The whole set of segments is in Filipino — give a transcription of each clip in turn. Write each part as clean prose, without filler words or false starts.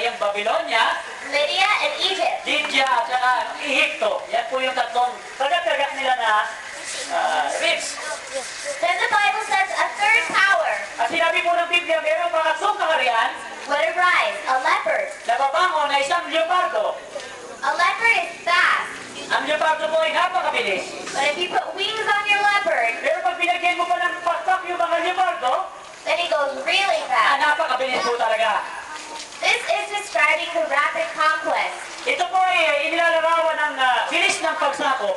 yung Babylonia, Lydia, and Egypt. Lydia, at saka Ehipto. Yan po yung tatlong kagat-kagat nila na ribs. Then the Bible says a third power At sinabi po ng Biblia, mayroong pangatlong kaharian would arise, a leopard. na babangon na isang leopardo. A leopard is fast, Ang leopardo po ay napakabilis. but if you put wings on your leopard, Pero pag binagyan mo pa ng pakpak yung mga leopardo, then he goes really fast. napakabilis po talaga. This is describing the rapid conquest. Ito po ay inilalarawan ng bilis ng pagsakop.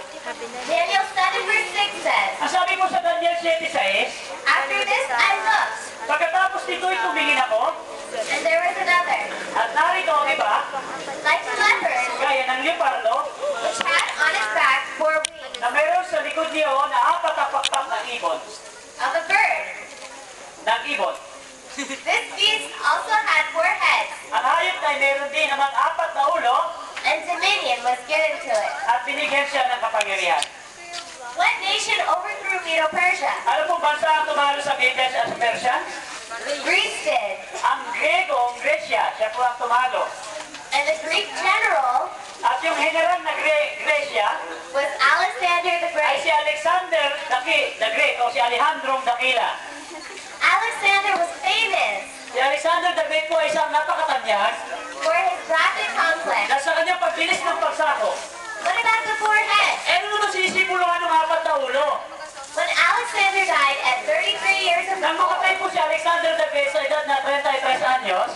Daniel 7 verse 6 says, Ang sabi po sa Daniel 7:6, after this I looked, pagkatapos nito'y tumingin ako, and there was another, at narito ang iba, like a leopard, gaya ng leopardo, which had on its back 4 wings na mayroon sa likod niyo na apat na pakpak ng ibon. of a bird. Ng ibon. This beast also had 4 heads, Ang hayop na ay mayroon din namang apat na ulo and dominion was given to it. at binigyan siya ng kapangyarihan. What nation overthrew Medo-Persia? Ano pong bansa ang tumalo sa Medes at sa Persia? Greece did. Ang Grego, ang Gresya, siya po ang tumalo. And the Greek general At yung general na Gresya was Alexander the ay Great. si Alexander the Great o si Alejandro Dakila. Alexander was famous Si Alexander the Great po ay isang napakatanyag for his rapid conquest. na sa kanyang pagbilis ng pagsako. What about the 4 heads? Ano naman sinisipuluhan ng apat na ulo? When Alexander died at 33 years of Nang age, makatay po si Alexander the Great sa edad na 33 anyos,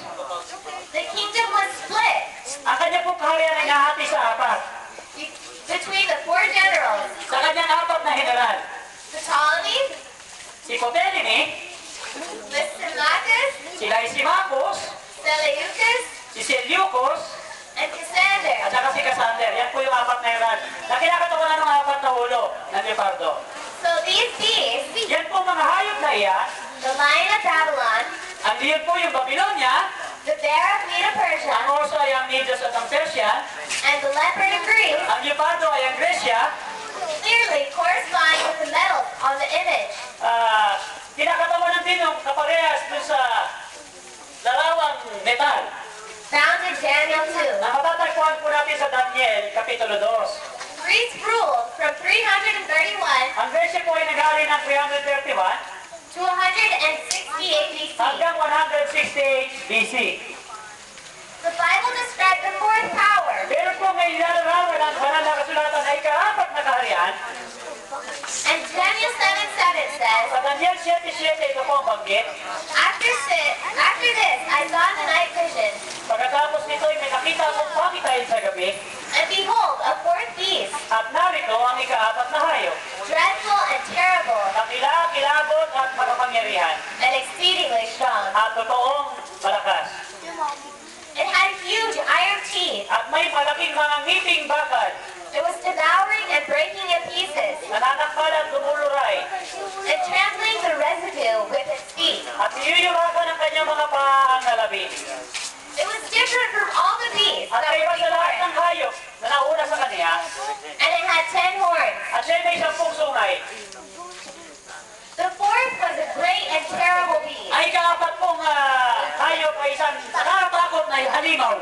the kingdom was split ang kanya po kaharian ay nahati sa apat. between the 4 generals, Sa kanyang apat na general. the Ptolemy, Si Ptolemy, Lysimachus, si Lysimachus, Seleucus, si Seleucus, and Cassander. at saka si Cassander. Yan po yung apat na general na kinakatawanan ng apat na ulo ng leopardo. So these beasts, Yan po mga hayop na iyan. the lion of Babylon, Ang liyon po yung Babylonia, the bear of Medo-Persia, ang oso ay ang Medes at ang Persia, and the leopard of Greece ang leopardo ay ang Gresya, clearly correspond with the metals on the image. kinakatawanan din yung kaparehas dun sa larawang metal Found in Daniel 2. na matatagpuan po natin sa Daniel Kapitulo 2. Greece ruled from 331 Ang Gresya po ay nag-ari ng 331 to 168 BC. hanggang 168 BC. The Bible described the 4th power Pero po may ilalarawan ang banal na kasulatan ay kaapat na kaharian. and Daniel 7:7 says, Sa Daniel 7:7 ito po ang banggit. after this I saw in the night vision, Pagkatapos nito ay may nakita akong pakitain sa gabi and behold, a 4th beast, at narito ang ikaapat na hayop. dreadful and terrible Nakila, kilabot at makapangyarihan and exceedingly strong. at totoong malakas. It had huge iron teeth. At may malaking mga ngiping bakal It was devouring and breaking in pieces na nanakal at lumuluray and trampling the residue with its feet. at niyuyurakan ang kanyang mga paang nalabi. It was different from all the beasts At that ay were sa lahat before ng it. hayop na nauna sa kanya And it had 10 horns. at siya may 10 sungay. The 4th was a great and terrible beast. Ay kaapat pong hayop ay isang nakakatakot na halimaw.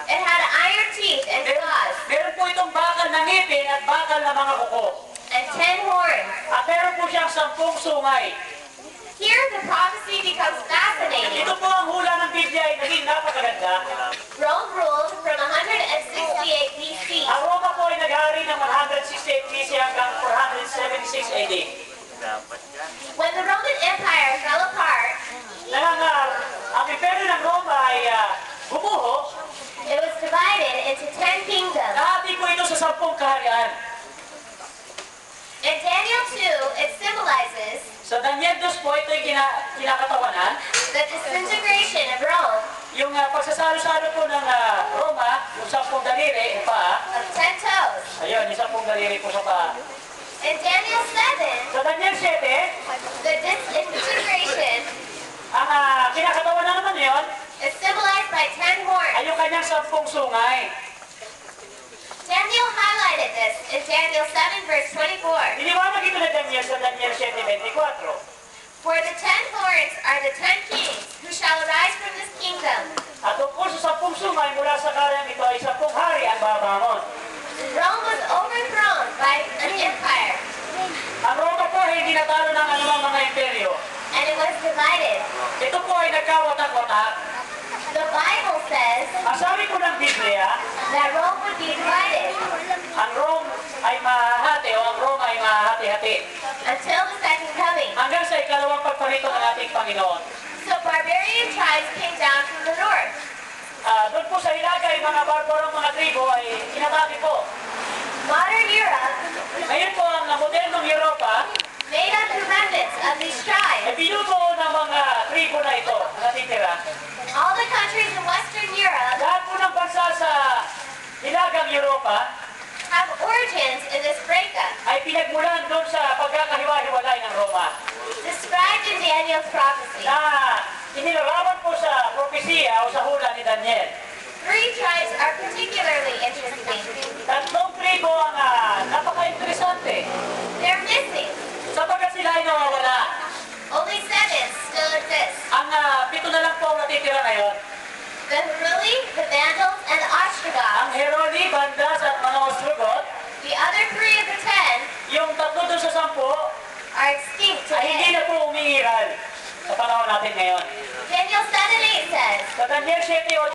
It had iron teeth and claws Meron po itong bakal na ngipin at bakal na mga kuko. and 10 horns. At meron po siyang 10 sungay. Here the prophecy becomes fascinating. Ito po ang hula ng Biblia ay naging napakaganda. Rome ruled from 168 BC Ang Roma po ay nag-hari ng 168 BC hanggang 476 AD. when the Roman Empire fell apart. Ang imperyo ng Roma ay bumuho. It was divided into 10 kingdoms. Nahati po ito sa 10 kaharian. In Daniel 2, it symbolizes Sa Daniel 2 po, ito yung kinakatawanan. the disintegration of Rome Yung pagsasalo-salo po ng Roma, yung 10 daliri, yung paa. of 10 toes. Ayun, yung 10 daliri po sa paa. In Daniel 7, Sa Daniel 7, the disintegration ang kinakatawanan naman yun, is symbolized by 10 horns. ay yung kanyang 10 sungay. Daniel highlighted this in Daniel 7 verse 24. Iniwanag ito na Daniel sa Daniel 7:24. For the 10 horns are the 10 kings who shall arise from this kingdom. At tungkol sa 10 10 sungay mula sa karyang ito ay 10 hari ang babangon. Rome was overthrown by an empire, Ang Roma po ay hindi natalo ng anumang mga imperyo. and it was divided. Ito po ay nagkawatak-watak. The Bible says Ang sabi po ng Biblia, that Rome would be divided ang Rome ay mahahati o ang Roma ay mahahati-hati. until the second coming. Hanggang sa ikalawang pagparito ng ating Panginoon. So barbarian tribes came down from the north. Doon po sa Ilagay, mga barbarong mga tribo ay inatake po. Modern Europe Ngayon po ang modernong Europa made up the remnants of these ay tribes. binubuo ng mga tribo na ito natitira. All the countries in Western Europe Lahat po ng bansa sa Hilagang Europa have origins in this breakup, ay pinagmulan doon sa pagkakahiwa-hiwalay ng Roma described in Daniel's prophecy. na inilarawan po sa propesiya o sa hula ni Daniel. 3 tribes are particularly interesting. Tatlong tribo ang napaka-interesante They're missing. sapagkat sila ay nawawala. Only 7 still exist. Ang 7 na lang po ang natitira ngayon. The Heruli, the Vandals, and the Ang Ostrogoths. Heroli, Bandas at mga Ostrogoth, The other 3 of the 10 yung 3 doon sa 10 are extinct ay hindi today. na po umiiral sa panahon natin ngayon. Daniel 7:8 says, Sa Daniel 7:8